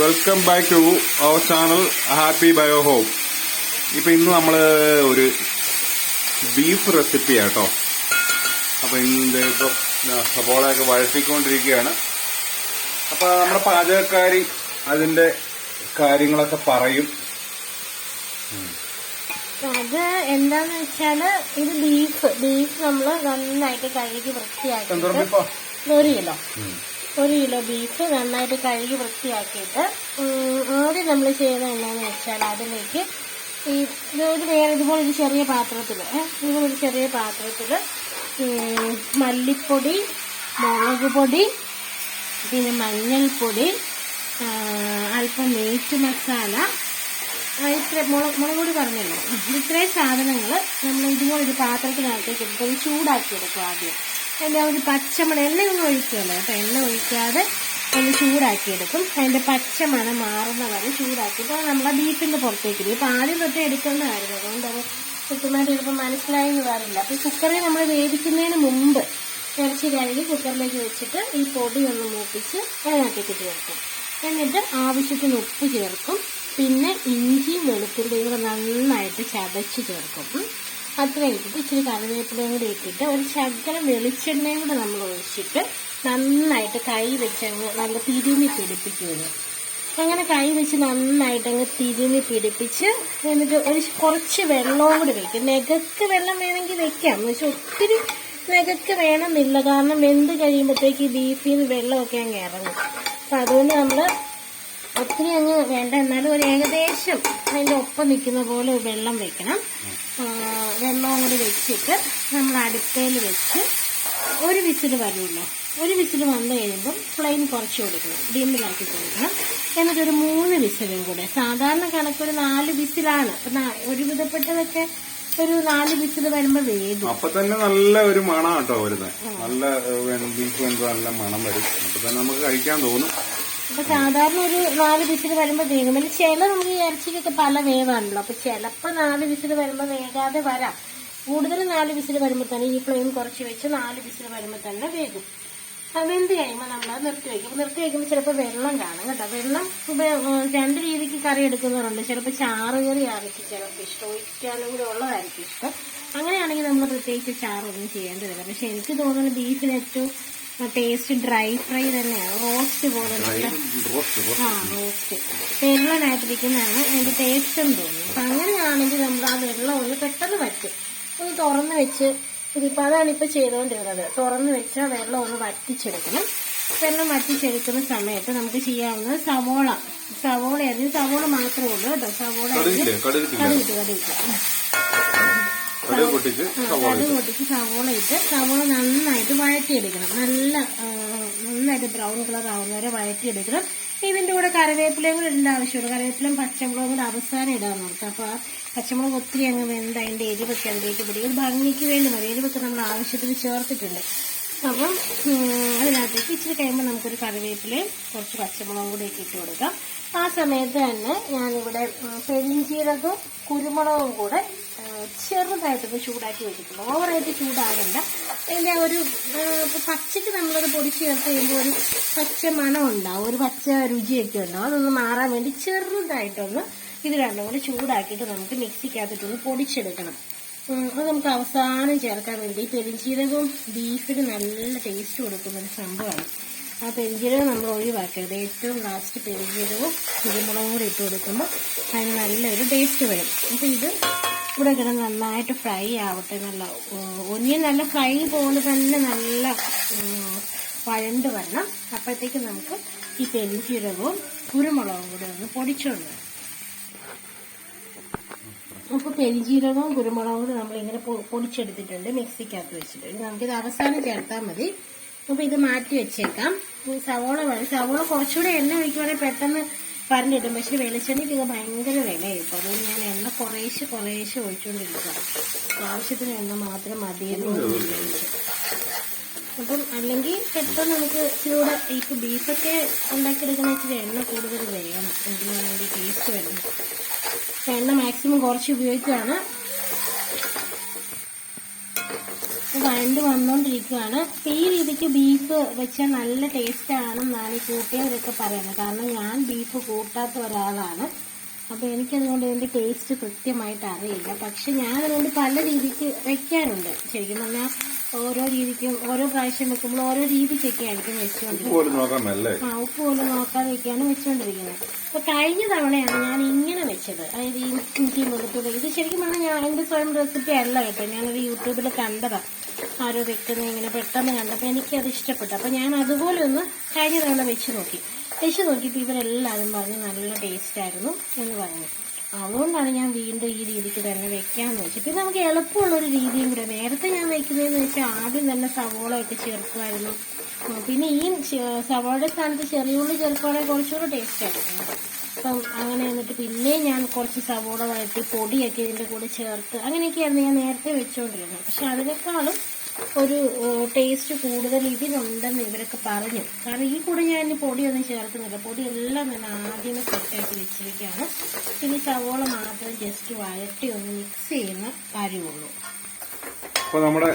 Welcome back to our channel happy bio home. ഇപ്പൊ ഇന്ന് നമ്മള് ഒരു ബീഫ് റെസിപ്പി ആട്ടോ. അപ്പൊ ഇന്ന് ഇപ്പൊ സവോളയൊക്കെ വഴറ്റിക്കൊണ്ടിരിക്കുകയാണ്. അപ്പൊ നമ്മുടെ പാചകക്കാരി അതിന്റെ കാര്യങ്ങളൊക്കെ പറയും. അത് എന്താന്ന് വെച്ചാല് ഇത് ബീഫ് നമ്മള് നന്നായിട്ട് കഴുകി വൃത്തിയാക്കി ഒരു കിലോ ബീഫ് നന്നായിട്ട് കഴുകി വൃത്തിയാക്കിയിട്ട് ആദ്യം നമ്മൾ ചെയ്യുന്നത് എന്താണെന്ന് വെച്ചാൽ അതിലേക്ക് ഇതുപോലൊരു ചെറിയ പാത്രത്തിൽ മല്ലിപ്പൊടി, മുളക് പൊടി, പിന്നെ മഞ്ഞൾപ്പൊടി, അല്പം മീറ്റ് മസാല, മുളക് പൊടി പറഞ്ഞല്ലോ, ഇത്രയും സാധനങ്ങൾ നമ്മൾ ഇതുപോലൊരു പാത്രത്തിനകത്തേക്ക് ഇട്ട് ചൂടാക്കിയെടുക്കും. ആദ്യം അതിൻ്റെ ഒരു പച്ചമണം എണ്ണ ഒന്നും ഒഴിക്കുമല്ലോ കേട്ടോ, എണ്ണ ഒഴിക്കാതെ ഒന്ന് ചൂടാക്കിയെടുക്കും. അതിൻ്റെ പച്ചമണം മാറുന്ന വരെ ചൂടാക്കിയിട്ട് നമ്മളെ ബീഫിൻ്റെ പുറത്തേക്ക് ഇടും. ഇപ്പം ആദ്യം തൊട്ടേ എടുക്കേണ്ടതായിരുന്നു, അതുകൊണ്ട് അത് കൃത്യമായിട്ട് ചിലപ്പോൾ മനസ്സിലായെന്ന് വരില്ല. അപ്പോൾ ഈ കുക്കറിൽ നമ്മൾ വേവിക്കുന്നതിന് മുമ്പ് ഇറച്ചി കഴുകി കുക്കറിലേക്ക് വെച്ചിട്ട് ഈ പൊടി ഒന്ന് മൂപ്പിച്ച് അതിനകത്തേക്ക് ചേർക്കും. എന്നിട്ട് ആവശ്യത്തിന് ഉപ്പ് ചേർക്കും. പിന്നെ ഇഞ്ചിയും വെളുത്തുള്ളിയും കൂടെ നന്നായിട്ട് ചതച്ച് ചേർക്കും. അത്രയും ഇട്ടിട്ട് ഇച്ചിരി കറിവേപ്പിലയും കൂടി ഇട്ടിട്ട് ഒരു ശകലം വെളിച്ചെണ്ണയും കൂടെ നമ്മൾ ഒഴിച്ചിട്ട് നന്നായിട്ട് കൈ വെച്ച് നല്ല തിരുമ്മി പിടിപ്പിക്കുന്നത്. അങ്ങനെ കൈ വെച്ച് നന്നായിട്ട് അങ്ങ് തിരുമ്മി പിടിപ്പിച്ച് എന്നിട്ട് കുറച്ച് വെള്ളവും കൂടി വെക്കും. നെകക്ക് വെള്ളം വേണമെങ്കിൽ വെക്കാം, എന്ന് വെച്ചാൽ ഒത്തിരി നെകക്ക് വേണമെന്നില്ല, കാരണം വെന്ത് കഴിയുമ്പോഴത്തേക്ക് ബീഫിൽ നിന്ന് വെള്ളമൊക്കെ അങ്ങ് ഇറങ്ങും. അപ്പം അതുകൊണ്ട് നമ്മൾ ഒത്തിരി അങ്ങ് വേണ്ട, എന്നാലും ഒരു ഏകദേശം അതിൻ്റെ ഒപ്പം നിൽക്കുന്ന പോലെ വെള്ളം വെക്കണം. വെള്ളവും കൂടി വെച്ചിട്ട് നമ്മൾ അടുപ്പയിൽ വെച്ച് ഒരു വിസിൽ വരുമല്ലോ, ഒരു വിസിൽ വന്നു കഴിയുമ്പം ഫ്ലെയിം കുറച്ച് കൊടുക്കണം, ഡിമ്മിലാക്കി കൊടുക്കണം. എന്നിട്ടൊരു 3 വിസിലും കൂടെ, സാധാരണ കണക്കൊരു 4 വിസിലാണ്. അപ്പം ഒരു വിധപ്പെട്ടതൊക്കെ ഒരു 4 വിസിൽ വരുമ്പോൾ വേഗം. അപ്പൊ തന്നെ നല്ല ഒരു മണം കേട്ടോ വരുന്നത്, നല്ല ബീഫ് വെന്ത് നല്ല മണം വരും. അപ്പൊ തന്നെ നമുക്ക് കഴിക്കാൻ തോന്നും. അപ്പൊ സാധാരണ ഒരു 4 വിസിൽ വരുമ്പോൾ വേഗം. പിന്നെ ചില നമുക്ക് ഇറച്ചിക്കൊക്കെ പല വേവാണല്ലോ, അപ്പൊ ചിലപ്പോൾ 4 വിസിൽ വരുമ്പോൾ വേഗാതെ വരാം. കൂടുതൽ 4 വിസിൽ വരുമ്പോൾ തന്നെ ഈ ഫ്ലെയിം കുറച്ച് വെച്ച് 4 വിസിൽ വരുമ്പോൾ തന്നെ വേഗം. അത് വെന്ത് കഴിയുമ്പോൾ നമ്മളത് നിർത്തി വയ്ക്കും. നിർത്തി വയ്ക്കുമ്പോൾ ചിലപ്പോൾ വെള്ളം കാണും കേട്ടോ. വെള്ളം 2 രീതിക്ക് കറി എടുക്കുന്നവരുണ്ട്. ചിലപ്പോൾ ചാറ് കറി ആയിരിക്കും ചിലപ്പോൾ ഇഷ്ടം, ഒഴിക്കാനും കൂടെ ഉള്ളതായിരിക്കും ഇഷ്ടം. അങ്ങനെയാണെങ്കിൽ നമ്മൾ പ്രത്യേകിച്ച് ചാറൊന്നും ചെയ്യേണ്ടതില്ല. പക്ഷെ എനിക്ക് തോന്നുന്നത് ബീഫിന് ഏറ്റവും ടേസ്റ്റ് ഡ്രൈ ഫ്രൈ തന്നെയാണ്, റോസ്റ്റ് പോലെ നല്ല റോസ്റ്റ് വെള്ളനായിട്ടിരിക്കുന്നതാണ് അതിന്റെ ടേസ്റ്റ് എന്ന് തോന്നുന്നു. അപ്പൊ അങ്ങനെയാണെങ്കിൽ നമ്മൾ ആ വെള്ളം ഒന്ന് പെട്ടെന്ന് വറ്റും. ഒന്ന് തുറന്ന് വെച്ച് ഇതിപ്പോൾ അതാണിപ്പോൾ ചെയ്തുകൊണ്ടിരുന്നത്. തുറന്ന് വെച്ച് ആ വെള്ളം ഒന്ന് വറ്റിച്ചെടുക്കണം. വെള്ളം വറ്റിച്ചെടുക്കുന്ന സമയത്ത് നമുക്ക് ചെയ്യാവുന്നത് സവോള അരിഞ്ഞ്, സവോള മാത്രമേ ഉള്ളൂ കേട്ടോ. സവോള കടുക് പൊട്ടിച്ച് സവോള ഇട്ട് സവോള നന്നായിട്ട് വഴറ്റിയെടുക്കണം. നന്നായിട്ട് ബ്രൗൺ കളർ ആവുന്നവരെ വഴറ്റിയെടുക്കണം. ഇതിന്റെ കൂടെ കറിവേപ്പിലയും കൂടെ ഇടേണ്ട ആവശ്യമുണ്ട്. കറിവേപ്പിലയും പച്ചമുളകും കൂടെ അവസാനം ഇടാൻ നോക്കാം. അപ്പോൾ ആ പച്ചമുളക് ഒത്തിരി അങ്ങ് വെന്ത് അതിന്റെ എരിവൊക്കെ അതിലേക്ക് പിടിക്കും. ഒരു ഭംഗിക്ക് വേണ്ടി മതി, എരിവൊക്കെ നമ്മൾ ആവശ്യത്തിന് ചേർത്തിട്ടുണ്ട്. അപ്പം അതിനകത്തേക്ക് ഇച്ചിരി കഴിയുമ്പോൾ നമുക്കൊരു കറിവേപ്പിലയും കുറച്ച് പച്ചമുളകും കൂടെ ഇട്ട് കൊടുക്കാം. ആ സമയത്ത് തന്നെ ഞാനിവിടെ പെരിഞ്ചീരകവും കുരുമുളകും കൂടെ ചെറുതായിട്ടൊന്ന് ചൂടാക്കി വെച്ചിട്ടുണ്ട്. ഓവറായിട്ട് ചൂടാകണ്ട. അതിൻ്റെ ഒരു പച്ചയ്ക്ക് നമ്മളത് പൊടിച്ച് ചേർത്ത് കഴിയുമ്പോൾ ഒരു പച്ച മണം ഉണ്ടാവും, ഒരു പച്ച രുചിയൊക്കെ ഉണ്ടാവും. അതൊന്ന് മാറാൻ വേണ്ടി ചെറുതായിട്ടൊന്ന് ഇത് രണ്ടും കൂടി ചൂടാക്കിയിട്ട് നമുക്ക് മിക്സിക്കകത്തിട്ടൊന്ന് പൊടിച്ചെടുക്കണം. അത് നമുക്ക് അവസാനം ചേർക്കാൻ വേണ്ടി പെരിഞ്ചീരകവും ബീഫിന് നല്ല ടേസ്റ്റ് കൊടുക്കുന്ന ഒരു സംഭവമാണ്. ആ പെരിഞ്ചീരകം നമ്മൾ ഒഴിവാക്കരുത്. ഏറ്റവും ലാസ്റ്റ് പെരിഞ്ചീരകവും കുരുമുളകും കൂടി ഇട്ട് കൊടുക്കുമ്പോൾ അതിന് നല്ലൊരു ടേസ്റ്റ് വരും. അപ്പോൾ ഇത് ഇവിടെ കിടന്ന് നന്നായിട്ട് ഫ്രൈ ആവട്ടെ. നല്ല ഒന്നിയും നല്ല ഫ്രൈ പോലെ തന്നെ നല്ല വഴണ്ട് വരണം. അപ്പോഴത്തേക്ക് നമുക്ക് ഈ പെരിഞ്ചീരകവും കുരുമുളകും കൂടി ഒന്ന് പൊടിച്ചുകൊണ്ട് വരണം. അപ്പോൾ പെരിഞ്ചീരകവും കുരുമുളകും കൂടി നമ്മളിങ്ങനെ പൊടിച്ചെടുത്തിട്ടുണ്ട് മിക്സിക്കകത്ത് വെച്ചിട്ട്. നമുക്കിത് അവസാനം ചേർത്താൽ മതി. അപ്പോൾ ഇത് മാറ്റി വെച്ചേക്കാം. സവോള കുറച്ചുകൂടെ എണ്ണ ഒഴിക്കുവാണെങ്കിൽ പെട്ടെന്ന് പറഞ്ഞു കിട്ടും. പക്ഷെ വെളിച്ചെണ്ണയ്ക്ക് ഭയങ്കര വിലയായിരിക്കും. അതുകൊണ്ട് ഞാൻ എണ്ണ കുറേശ്ശെ ഒഴിച്ചുകൊണ്ടിരിക്കുക. ആവശ്യത്തിന് എണ്ണ മാത്രം മതിയെന്ന് ഉപയോഗിച്ചു. അപ്പം അല്ലെങ്കിൽ പെട്ടെന്ന് നമുക്ക് ഇച്ചിരൂടെ ഇപ്പോൾ ബീഫൊക്കെ ഉണ്ടാക്കിയെടുക്കുന്ന ഇച്ചിരി എണ്ണ കൂടുതൽ വേണം, എങ്കിലും അതിൻ്റെ ടേസ്റ്റ് വരുന്നത്. എണ്ണ മാക്സിമം കുറച്ച് ഉപയോഗിക്കുകയാണ്. വഴണ്ട് വന്നുകൊണ്ടിരിക്കുകയാണ്. അപ്പം ഈ രീതിക്ക് ബീഫ് വെച്ചാൽ നല്ല ടേസ്റ്റ് ആണെന്നാണ് ഈ കൂട്ടിയവരൊക്കെ പറയുന്നത്. കാരണം ഞാൻ ബീഫ് കൂട്ടാത്ത ഒരാളാണ്. അപ്പോൾ എനിക്കതുകൊണ്ട് ഇതിൻ്റെ ടേസ്റ്റ് കൃത്യമായിട്ട് അറിയില്ല. പക്ഷെ ഞാനതുകൊണ്ട് പല രീതിക്ക് വെക്കാറുണ്ട്. ശരിക്കും പറഞ്ഞാൽ ഓരോ രീതിക്കും ഓരോ പ്രാവശ്യം വെക്കുമ്പോൾ ഓരോ രീതിക്കൊക്കെ ആയിരിക്കും വെച്ചുകൊണ്ടിരിക്കുന്നത്. ഉപ്പ് പോലും നോക്കാതെ വെക്കാണ് വെച്ചുകൊണ്ടിരിക്കുന്നത്. അപ്പോൾ കഴിഞ്ഞ തവണയാണ് ഞാൻ ഇങ്ങനെ വെച്ചത്. അതായത് ഈ ഇഞ്ചി വെളുത്തുള്ളി ഇത് ശരിക്കും പറഞ്ഞാൽ ഞാൻ എൻ്റെ സ്വയം റെസിപ്പി അല്ല കേട്ടോ. ഞാനൊരു യൂട്യൂബിൽ കണ്ടതാണ്, ആരോ വെക്കുന്നത് ഇങ്ങനെ പെട്ടെന്ന് കണ്ടപ്പോൾ എനിക്കത് ഇഷ്ടപ്പെട്ടു. അപ്പോൾ ഞാൻ അതുപോലെ ഒന്ന് കഴിഞ്ഞ തവണ വെച്ച് നോക്കിയപ്പോൾ ഇവരെല്ലാവരും പറഞ്ഞ് നല്ല ടേസ്റ്റ് ആയിരുന്നു എന്ന് പറഞ്ഞു. അതുകൊണ്ടാണ് ഞാൻ വീണ്ടും ഈ രീതിക്ക് തന്നെ വെക്കാമെന്ന് വെച്ചത്. പിന്നെ നമുക്ക് എളുപ്പമുള്ളൊരു രീതിയും കൂടെ. നേരത്തെ ഞാൻ വെക്കുന്നതെന്ന് വെച്ചാൽ ആദ്യം തന്നെ സവോളയൊക്കെ ചേർക്കുമായിരുന്നു. പിന്നെ ഈ സവോളയുടെ സ്ഥാനത്ത് ചെറിയ ഉള്ളി ചേർക്കുവാണെങ്കിൽ കുറച്ചുകൂടെ ടേസ്റ്റ് ആയിരുന്നു. അപ്പം അങ്ങനെ എന്നിട്ട് പിന്നെ ഞാൻ കുറച്ച് സവോള വഴറ്റി പൊടിയൊക്കെ ഇതിൻ്റെ കൂടെ ചേർത്ത് അങ്ങനെയൊക്കെയായിരുന്നു ഞാൻ നേരത്തെ വെച്ചുകൊണ്ടിരുന്നത്. പക്ഷെ അതിനേക്കാളും ഒരു ടേസ്റ്റ് കൂടുതൽ ഇതിനുണ്ടെന്ന് ഇവരൊക്കെ പറഞ്ഞു. കാരണം ഈ കൂടെ ഞാൻ പൊടിയൊന്നും ചേർക്കുന്നില്ല. പൊടിയെല്ലാം തന്നെ ആദ്യമേ സെറ്റാക്കി വെച്ചിരിക്കുകയാണ്. ഇനി സവോള മാത്രം ജസ്റ്റ് വഴറ്റി ഒന്ന് മിക്സ് ചെയ്യുന്ന കാര്യമുള്ളൂ. അപ്പോൾ നമ്മുടെ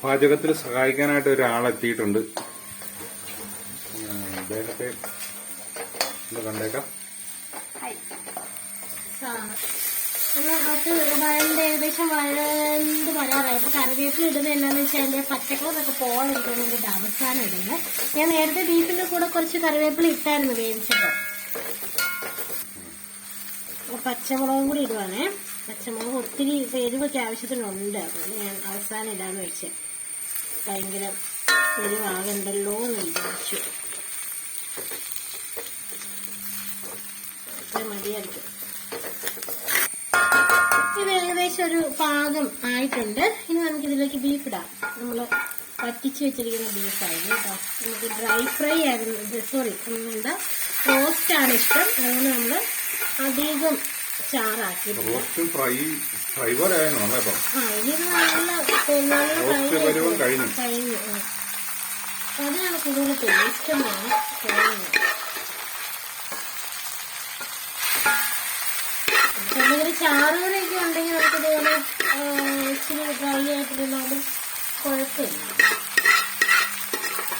പാചകത്തിൽ സഹായിക്കാനായിട്ട് ഒരാളെത്തിയിട്ടുണ്ട്. അദ്ദേഹത്തെ കണ്ടേക്കാം. അത് വഴണ്ട് ഏകദേശം വഴണ്ട് വരാറായി. അപ്പൊ കറിവേപ്പില ഇടുന്നത് എന്നാന്ന് വെച്ചാൽ അതിന്റെ പച്ചക്കളറൊക്കെ പോകാതിരിക്കാൻ വേണ്ടിയിട്ട് അവസാനം ഇടുന്നത്. ഞാൻ നേരത്തെ ബീഫിന്റെ കൂടെ കുറച്ച് കറിവേപ്പില ഇട്ടായിരുന്നു വേവിച്ചപ്പോൾ. പച്ചമുളകും കൂടി ഇടുവാണേ. പച്ചമുളക് ഒത്തിരി എരിവൊക്കെ ആവശ്യത്തിനുണ്ട്. അതുകൊണ്ട് ഞാൻ അവസാനം ഇടാന്ന് വെച്ച് ഭയങ്കര എരിവാകണ്ടല്ലോ എന്ന് വിചാരിച്ചു. മതിയായിരിക്കും. ഇത് ഏകദേശം ഒരു പാകം ആയിട്ടുണ്ട്. ഇനി നമുക്ക് ഇതിലേക്ക് ബീഫ് ഇടാം. നമ്മൾ വറ്റിച്ച് വെച്ചിരിക്കുന്ന ബീഫായിരുന്നു കേട്ടോ. നമുക്ക് ഡ്രൈ ഫ്രൈ ആയിരുന്നു, സോറി റോസ്റ്റ് ആണ് ഇഷ്ടം. അതുകൊണ്ട് നമ്മൾ അധികം ചാറാക്കി ഇനി നല്ല കഴിഞ്ഞു. അതാണ് കൂടുതൽ ടേസ്റ്റ് എന്നാണ് തോന്നുന്നത്. എന്തെങ്കിലും ചാറുകറിയൊക്കെ ഉണ്ടെങ്കിൽ നമുക്ക് ഇതുപോലെ ഇച്ചിരി ഡ്രൈ ആയിട്ടിരുന്നാലും കുഴപ്പമില്ല.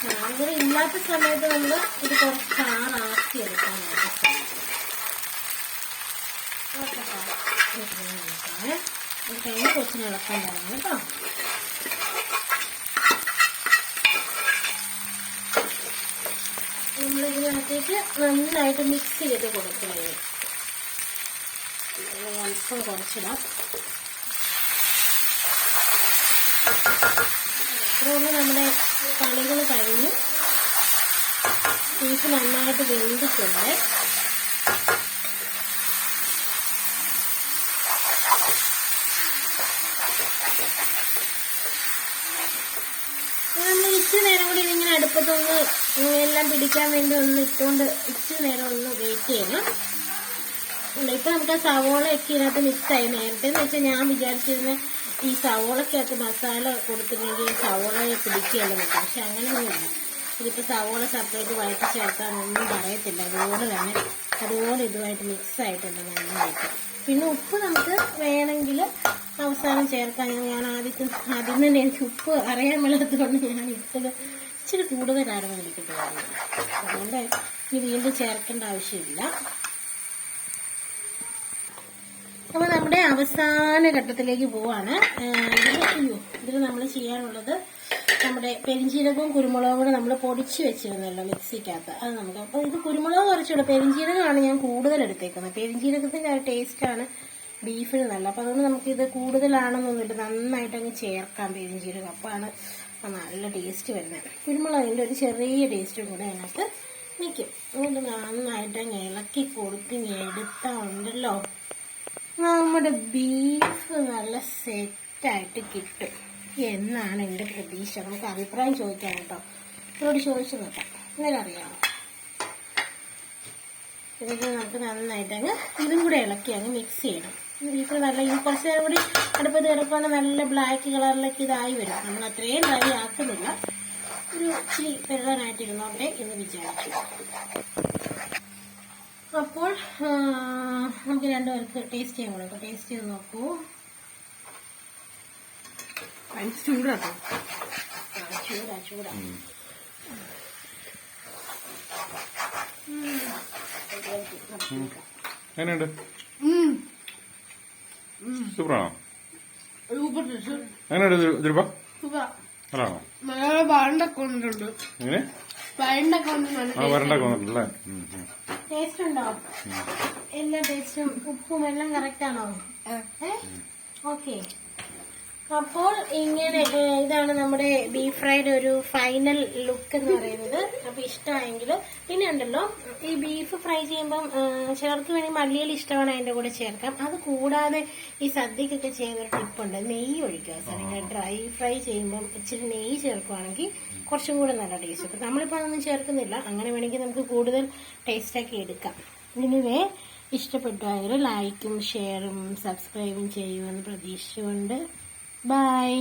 ചാറുകറി ഇല്ലാത്ത സമയത്ത് നമ്മൾ ഇത് കുറച്ച് ചാറാക്കി എടുക്കാനായിട്ട് കഴിഞ്ഞ കൊച്ചിന് ഇളക്കാൻ തരാം കേട്ടോ. നമ്മളിതിനകത്തേക്ക് നന്നായിട്ട് മിക്സ് ചെയ്ത് കൊടുക്കുന്നത്. അല്പം കുറച്ചിടാം. അതുകൊണ്ട് നമ്മുടെ കളികൾ കഴിഞ്ഞു. ബീഫ് നന്നായിട്ട് വെന്തിട്ടുണ്ട്. നമ്മൾ ഇച്ചിരി നേരം കൂടി ഇതിങ്ങനെ അടുപ്പത്തൊന്ന് എല്ലാം പിടിക്കാൻ വേണ്ടി ഒന്ന് ഇട്ടുകൊണ്ട് ഇച്ചിരി നേരം ഒന്ന് വെയിറ്റ് ചെയ്യണം. ഇപ്പൊ നമുക്ക് ആ സവോളയൊക്കെ ഇതിനകത്ത് മിക്സായി. നേരത്തെ എന്ന് വെച്ചാൽ ഞാൻ വിചാരിച്ചിരുന്ന ഈ സവോളക്കകത്ത് മസാല കൊടുത്തില്ലെങ്കിൽ സവോളയെ പിടിക്കുകയല്ല നോക്കാം. പക്ഷെ അങ്ങനെയൊന്നുമില്ല. ഇതിപ്പോൾ സവോള സെപ്പറേറ്റ് വഴറ്റി ചേർക്കാനൊന്നും പറയത്തില്ല. അതുപോലെ ഇതുമായിട്ട് മിക്സ് ആയിട്ടുണ്ട് നന്നായിട്ട്. പിന്നെ ഉപ്പ് നമുക്ക് വേണമെങ്കിൽ അവസാനം ചേർക്കാൻ. ഞാൻ ആദ്യം തന്നെ എനിക്ക് ഉപ്പ് അറിയാൻ മേലാത്തതുകൊണ്ട് ഞാൻ ഇട്ടത് ഇച്ചിരി കൂടുതലായിരുന്നു എനിക്ക് തോന്നുന്നത്. അതുകൊണ്ട് ഇനി വീണ്ടും ചേർക്കേണ്ട ആവശ്യമില്ല. അപ്പോൾ നമ്മുടെ അവസാന ഘട്ടത്തിലേക്ക് പോവാണ്. ഇതിൽ നമ്മൾ ചെയ്യാനുള്ളത് നമ്മുടെ പെരിഞ്ചീരകവും കുരുമുളകും കൂടെ നമ്മൾ പൊടിച്ച് വെച്ചിരുന്നല്ലോ മിക്സിക്കകത്ത്. അത് നമുക്ക് അപ്പോൾ ഇത് കുരുമുളക് കുറച്ചുകൂടെ, പെരിഞ്ചീരകമാണ് ഞാൻ കൂടുതൽ എടുത്തേക്കുന്നത്. പെരിഞ്ചീരകത്തിൻ്റെ ആ ടേസ്റ്റാണ് ബീഫിന് നല്ല. അപ്പോൾ അതുകൊണ്ട് നമുക്കിത് കൂടുതലാണെന്നൊന്നുമില്ല, നന്നായിട്ട് അങ്ങ് ചേർക്കാം പെരിഞ്ചീരകം. അപ്പോഴാണ് നല്ല ടേസ്റ്റ് വരുന്നത്. കുരുമുളകിൻ്റെ ഒരു ചെറിയ ടേസ്റ്റും കൂടെ അതിനകത്ത് നിൽക്കും. അതുകൊണ്ട് നന്നായിട്ട് അങ്ങ് ഇളക്കി കൊടുത്ത് എടുത്താൽ ഉണ്ടല്ലോ നമ്മുടെ ബീഫ് നല്ല സെറ്റായിട്ട് കിട്ടും എന്നാണ് എൻ്റെ പ്രതീക്ഷ. നമുക്ക് അഭിപ്രായം ചോദിക്കാം കേട്ടോ. ഇവരോട് ചോദിച്ചു നോക്കാം, ഇങ്ങനെ അറിയാമോ. ഇതൊക്കെ നമുക്ക് നന്നായിട്ട് അങ്ങ് ഇതും കൂടെ ഇളക്കി അങ്ങ് മിക്സ് ചെയ്യണം. ബീഫ് നല്ല കുറച്ച് നേരം കൂടി അടുപ്പത്ത് കിടക്കുവാണെങ്കിൽ നല്ല ബ്ലാക്ക് കളറിലേക്ക് ഇതായി വരും. നമ്മൾ അത്രയും ഡ്രൈ ആക്കുന്നില്ല, ഒരു ഇച്ചിരി വെള്ളനായിട്ടിരുന്നോട്ടെ എന്ന് വിചാരിച്ചു. അപ്പോൾ നമുക്ക് രണ്ടുപേർക്ക് ടേസ്റ്റ് ചെയ്യാൻ കൊടുക്കാം. ടേസ്റ്റ് ചെയ്ത് നോക്കൂ. ചൂടാട്ടോ. ചൂടാ ചൂടാ. എങ്ങനെയുണ്ട്? സൂപ്പറാണോ? എങ്ങനെയുണ്ട് ധ്രുവ? നല്ലതാണോ? എങ്ങനെ? വരണ്ടൊക്കെ വന്നിട്ടുണ്ടല്ലേ? ടേസ്റ്റ് ഉണ്ടോ? എല്ലാ ടേസ്റ്റും ഉപ്പും എല്ലാം കറക്റ്റ് ആണോ? ഓക്കെ. അപ്പോൾ ഇങ്ങനെ ഇതാണ് നമ്മുടെ ബീഫ് ഫ്രൈഡ് ഒരു ഫൈനൽ ലുക്ക് എന്ന് പറയുന്നത്. അപ്പൊ ഇഷ്ടമായെങ്കിൽ പിന്നെ ഉണ്ടല്ലോ, ഈ ബീഫ് ഫ്രൈ ചെയ്യുമ്പം ചിലർക്ക് വേണമെങ്കിൽ മല്ലിയില ഇഷ്ടമാണ് അതിന്റെ കൂടെ ചേർക്കാം. അത് കൂടാതെ ഈ സദ്യക്കൊക്കെ ചെയ്യുന്ന ഒരു ടിപ്പുണ്ട്, നെയ്യ് ഒഴിക്കുക. സാറിങ്ങനെ ഡ്രൈ ഫ്രൈ ചെയ്യുമ്പം ഇച്ചിരി നെയ്യ് ചേർക്കുവാണെങ്കിൽ കുറച്ചും കൂടെ നല്ല ടേസ്റ്റ്. അപ്പൊ നമ്മളിപ്പോൾ അതൊന്നും ചേർക്കുന്നില്ല. അങ്ങനെ വേണമെങ്കിൽ നമുക്ക് കൂടുതൽ ടേസ്റ്റാക്കി എടുക്കാം. ഇനിവേ ഇഷ്ടപ്പെട്ടുവെങ്കിൽ ലൈക്കും ഷെയറും സബ്സ്ക്രൈബും ചെയ്യുമെന്ന് പ്രതീക്ഷിച്ചുകൊണ്ട് ബൈ.